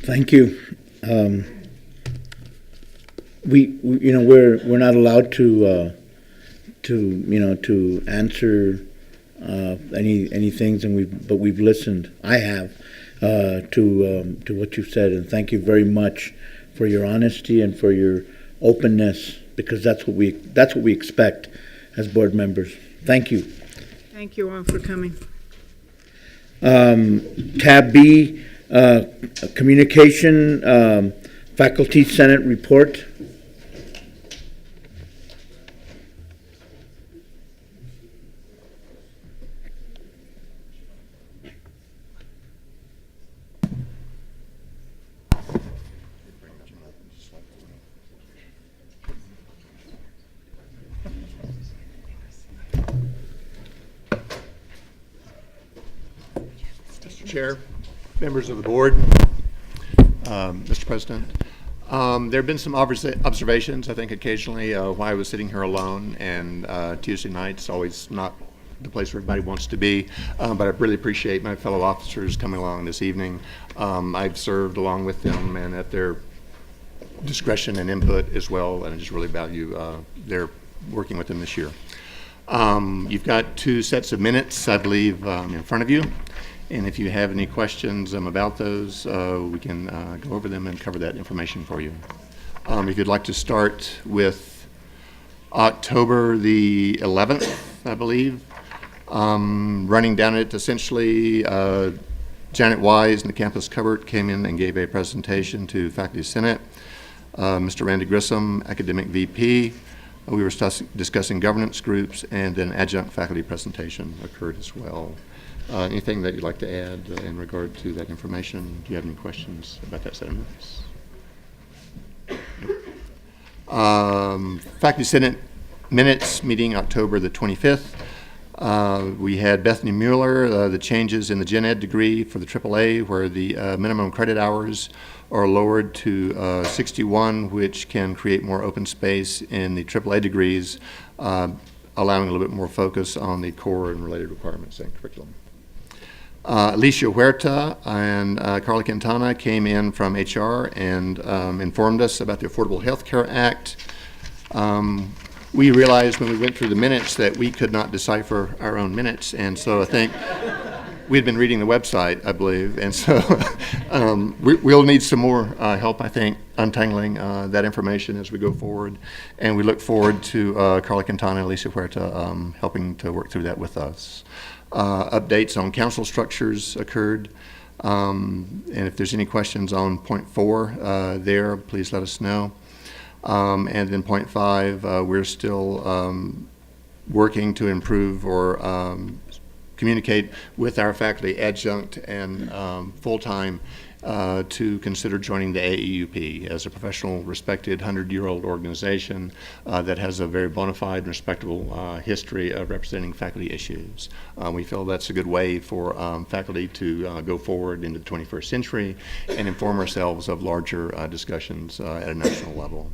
Thank you. We're not allowed to answer any things, but we've listened. I have to what you've said, and thank you very much for your honesty and for your openness, because that's what we expect as board members. Thank you. Thank you all for coming. Tab B, communication, Faculty Senate report. Chair, members of the board, Mr. President. There have been some observations, I think, occasionally while I was sitting here alone, and Tuesday night's always not the place where everybody wants to be, but I really appreciate my fellow officers coming along this evening. I've served along with them and at their discretion and input as well, and I just really value their working with them this year. You've got 2 sets of minutes, I believe, in front of you. And if you have any questions about those, we can go over them and cover that information for you. If you'd like to start with October the 11th, I believe, running down it, essentially, Janet Wise and the campus covert came in and gave a presentation to Faculty Senate. Mr. Randy Grissom, academic VP, we were discussing governance groups, and an adjunct faculty presentation occurred as well. Anything that you'd like to add in regard to that information? Do you have any questions about that set of minutes? Faculty Senate minutes meeting October the 25th. We had Bethany Mueller, the changes in the Gen Ed degree for the AAA, where the minimum credit hours are lowered to 61, which can create more open space in the AAA degrees, allowing a little bit more focus on the core and related requirements and curriculum. Alicia Huerta and Carla Quintana came in from HR and informed us about the Affordable Health Care Act. We realized when we went through the minutes that we could not decipher our own minutes, and so I think we'd been reading the website, I believe, and so we'll need some more help, I think, untangling that information as we go forward, and we look forward to Carla Quintana and Alicia Huerta helping to work through that with us. Updates on council structures occurred, and if there's any questions on point 4 there, please let us know. And then point 5, we're still working to improve or communicate with our faculty adjunct and full-time to consider joining the AEUP as a professional, respected, 100-year-old organization that has a very bona fide and respectable history of representing faculty issues. We feel that's a good way for faculty to go forward into the 21st century and inform ourselves of larger discussions at a national level.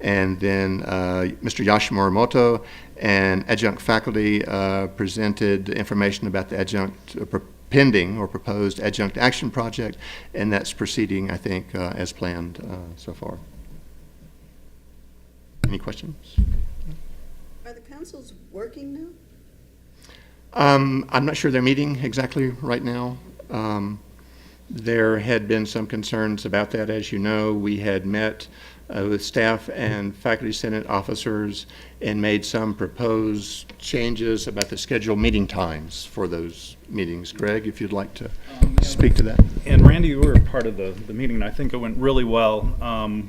And then Mr. Yashi Morimoto and adjunct faculty presented information about the adjunct pending or proposed adjunct action project, and that's proceeding, I think, as planned so far. Any questions? Are the councils working now? I'm not sure they're meeting exactly right now. There had been some concerns about that. As you know, we had met with staff and faculty senate officers and made some proposed changes about the scheduled meeting times for those meetings. Greg, if you'd like to speak to that. And Randy, you were a part of the meeting, and I think it went really well.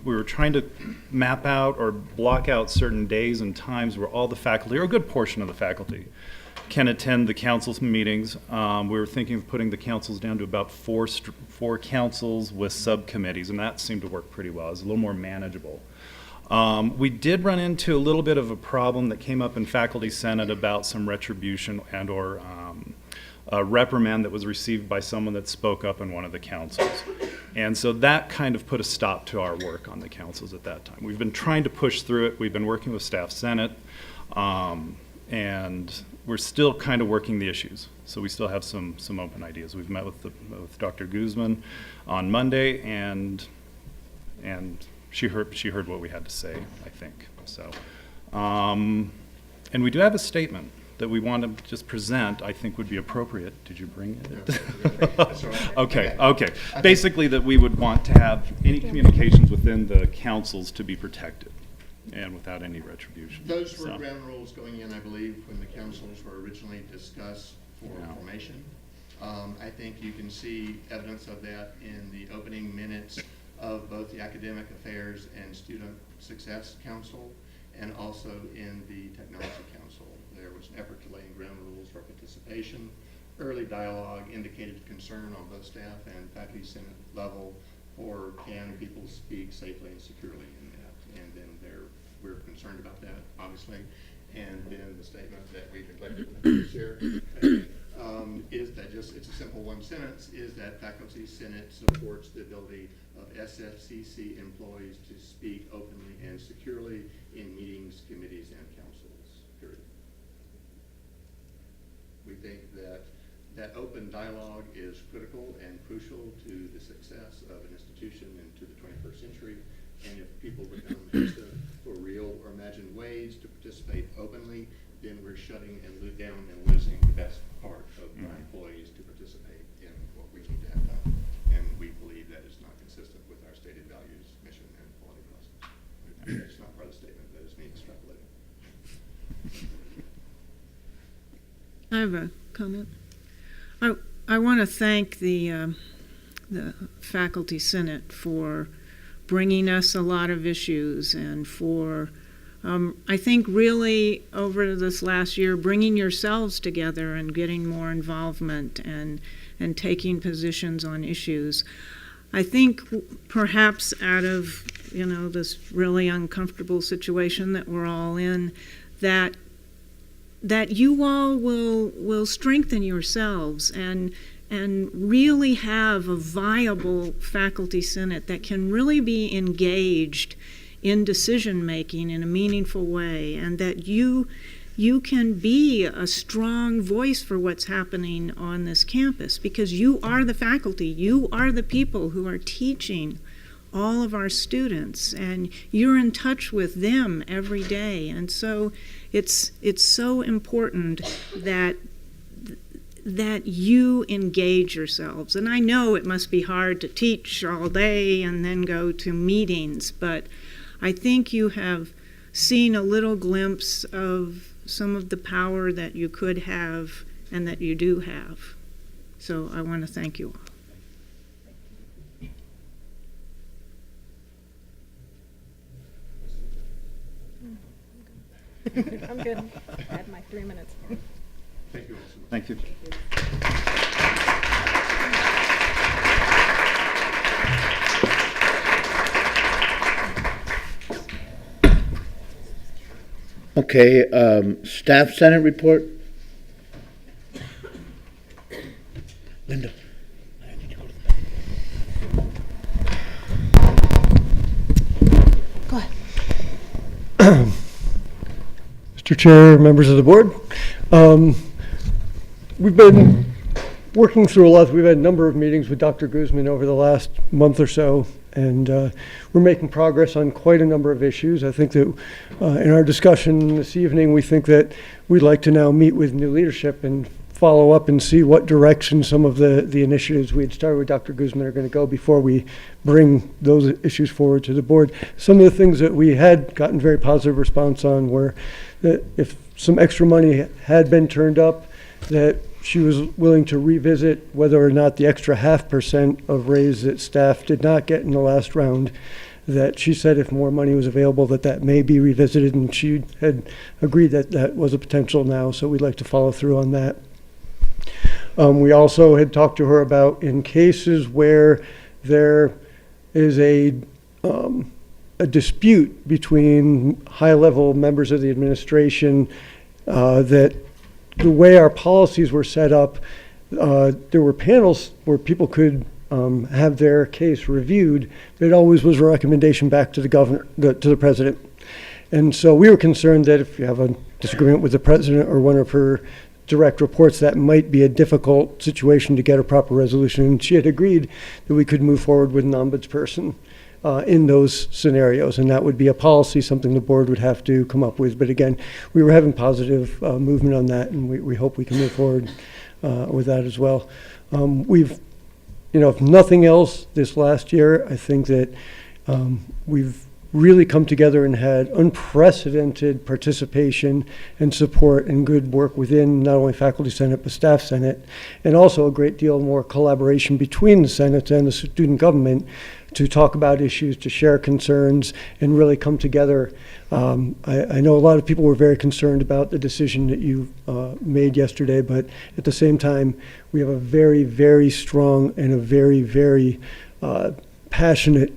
We were trying to map out or block out certain days and times where all the faculty, or a good portion of the faculty, can attend the council's meetings. We were thinking of putting the councils down to about four councils with subcommittees, and that seemed to work pretty well. It was a little more manageable. We did run into a little bit of a problem that came up in Faculty Senate about some retribution and or a reprimand that was received by someone that spoke up in one of the councils. And so that kind of put a stop to our work on the councils at that time. We've been trying to push through it. We've been working with Staff Senate, and we're still kind of working the issues. So we still have some open ideas. We've met with Dr. Guzman on Monday, and she heard what we had to say, I think. So, and we do have a statement that we want to just present, I think would be appropriate. Did you bring it? That's all right. Okay. Basically, that we would want to have any communications within the councils to be protected and without any retribution. Those were So, ground rules going in, I believe, when the councils were originally discussed for Yeah. formation. I think you can see evidence of that in the opening minutes of both the Academic Affairs and Student Success Council, and also in the Technology Council. There was an effort to lay in ground rules for participation. Early dialogue indicated concern on both staff and faculty senate level for can people speak safely and securely in that. And then we're concerned about that, obviously. And then the statement that we neglected to share is that it's a simple one sentence, is that faculty senate supports the ability of SFCC employees to speak openly and securely in meetings, committees, and councils, period. We think that open dialogue is critical and crucial to the success of an institution and to the 21st century. And if people become hesitant for real or imagined ways to participate openly, then we're shutting down and losing the best part of our employees to participate in what we need to have done. And we believe that is not consistent with our stated values, mission, and quality process. It's not part of the statement that is being extrapolated. I have a comment. I want to thank the Faculty Senate for bringing us a lot of issues and for, I think really over this last year, bringing yourselves together and getting more involvement and taking positions on issues. I think perhaps out of, this really uncomfortable situation that we're all in, that you all will strengthen yourselves and really have a viable faculty senate that can really be engaged in decision making in a meaningful way, and that you can be a strong voice for what's happening on this campus, because you are the faculty, you are the people who are teaching all of our students, and you're in touch with them every day. And so it's so important that you engage yourselves. And I know it must be hard to teach all day and then go to meetings, but I think you have seen a little glimpse of some of the power that you could have and that you do have. So I want to thank you all. I'm good. I had my 3 minutes. Thank you all so much. thank you. Okay, staff senate report. Linda. Go ahead. Mr. Chair, members of the board, we've been working through a lot. We've had a number of meetings with Dr. Guzman over the last month or so, and we're making progress on quite a number of issues. I think that in our discussion this evening, we think that we'd like to now meet with new leadership and follow up and see what direction some of the initiatives we had started with Dr. Guzman are going to go before we bring those issues forward to the board. Some of the things that we had gotten very positive response on were that if some extra money had been turned up, that she was willing to revisit whether or not the extra 0.5% of raise that staff did not get in the last round, that she said if more money was available that may be revisited, and she had agreed that that was a potential now, so we'd like to follow through on that. We also had talked to her about in cases where there is a dispute between high-level members of the administration, that the way our policies were set up, there were panels where people could have their case reviewed. It always was a recommendation back to the governor, to the president. And so we were concerned that if you have a disagreement with the president or one of her direct reports, that might be a difficult situation to get a proper resolution. And she had agreed that we could move forward with an ombudsperson in those scenarios, and that would be a policy, something the board would have to come up with. But again, we were having positive movement on that, and we hope we can move forward with that as well. We've, if nothing else, this last year, I think that we've really come together and had unprecedented participation and support and good work within not only Faculty Senate, but Staff Senate, and also a great deal more collaboration between the Senate and the student government to talk about issues, to share concerns, and really come together. I know a lot of people were very concerned about the decision that you made yesterday, but at the same time, we have a very, very strong and a very, very passionate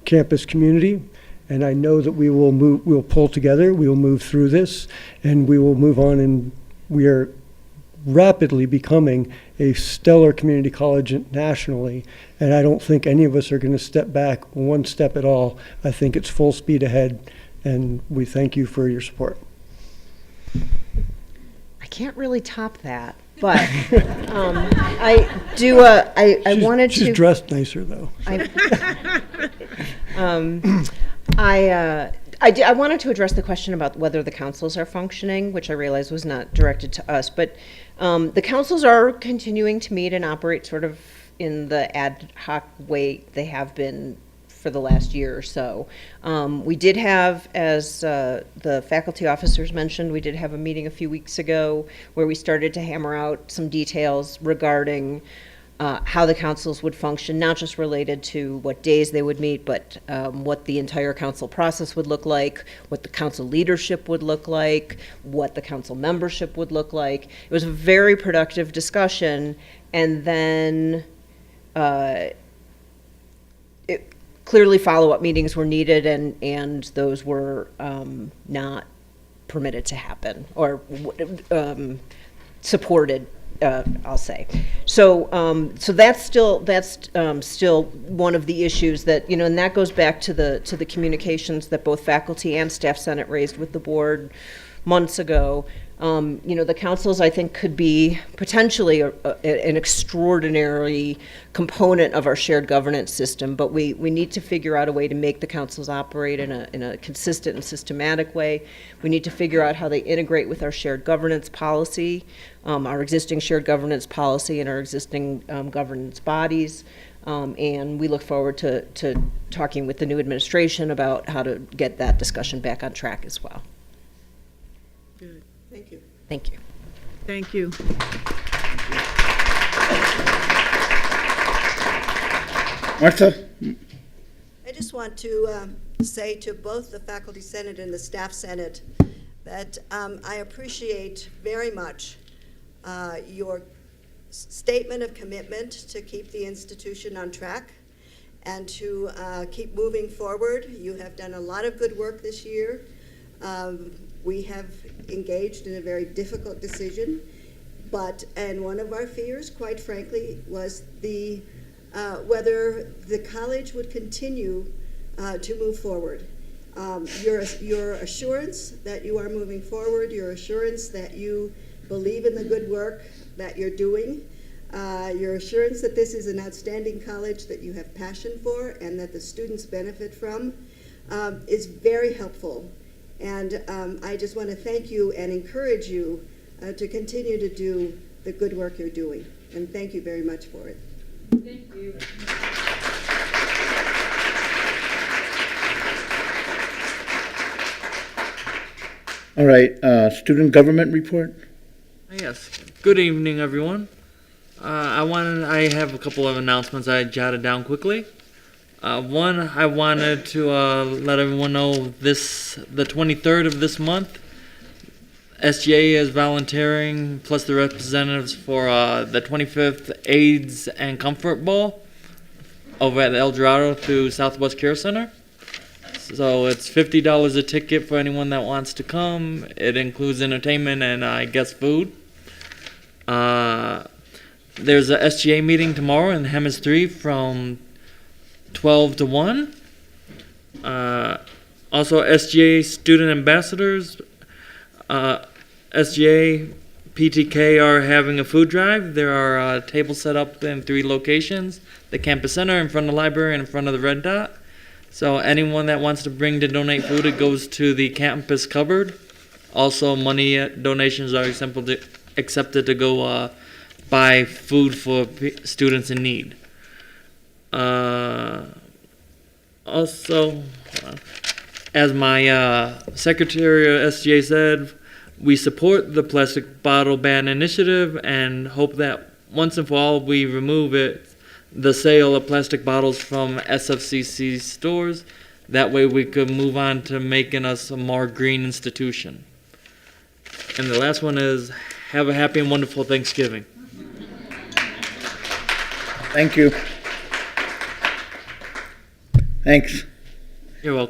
campus community. And I know that we will move, we'll pull together, we will move through this, and we will move on, and we are rapidly becoming a stellar community college nationally. And I don't think any of us are going to step back one step at all. I think it's full speed ahead, and we thank you for your support. I can't really top that, but I do. I wanted to. She's dressed nicer, though. I wanted to address the question about whether the councils are functioning, which I realized was not directed to us, but the councils are continuing to meet and operate sort of in the ad hoc way they have been for the last year or so. We did have, as the faculty officers mentioned, we did have a meeting a few weeks ago where we started to hammer out some details regarding how the councils would function, not just related to what days they would meet, but what the entire council process would look like, what the council leadership would look like, what the council membership would look like. It was a very productive discussion, and then clearly follow-up meetings were needed, and those were not permitted to happen, or supported, I'll say. So that's still one of the issues that, and that goes back to the communications that both faculty and staff senate raised with the board months ago. The councils, I think, could be potentially an extraordinary component of our shared governance system, but we need to figure out a way to make the councils operate in a consistent and systematic way. We need to figure out how they integrate with our shared governance policy, our existing shared governance policy and our existing governance bodies. And we look forward to talking with the new administration about how to get that discussion back on track as well. Good. Thank you. Thank you. Thank you. Martha? I just want to say to both the Faculty Senate and the Staff Senate that I appreciate very much your statement of commitment to keep the institution on track and to keep moving forward. You have done a lot of good work this year. We have engaged in a very difficult decision, and one of our fears, quite frankly, was whether the college would continue to move forward. Your assurance that you are moving forward, your assurance that you believe in the good work that you're doing, your assurance that this is an outstanding college that you have passion for and that the students benefit from is very helpful. And I just want to thank you and encourage you to continue to do the good work you're doing. And thank you very much for it. Thank you. All right, student government report? Yes. Good evening, everyone. I have a couple of announcements I jotted down quickly. One, I wanted to let everyone know the 23rd of this month, SGA is volunteering, plus the representatives for the 25th AIDS and Comfort Bowl over at El Dorado through Southwest Care Center. So it's $50 a ticket for anyone that wants to come. It includes entertainment and I guess food. There's a SGA meeting tomorrow in Hemis 3 from 12 to 1. Also, SGA student ambassadors. SGA PTK are having a food drive. There are tables set up in 3 locations: the campus center, in front of the library, and in front of the Red Dot. So anyone that wants to bring to donate food, it goes to the campus cupboard. Also, money donations are accepted to go buy food for students in need. Also, as my secretary of SGA said, we support the plastic bottle ban initiative and hope that once and for all we remove the sale of plastic bottles from SFCC stores. That way we could move on to making us a more green institution. And the last one is, have a happy and wonderful Thanksgiving. Thank you. Thanks. You're welcome.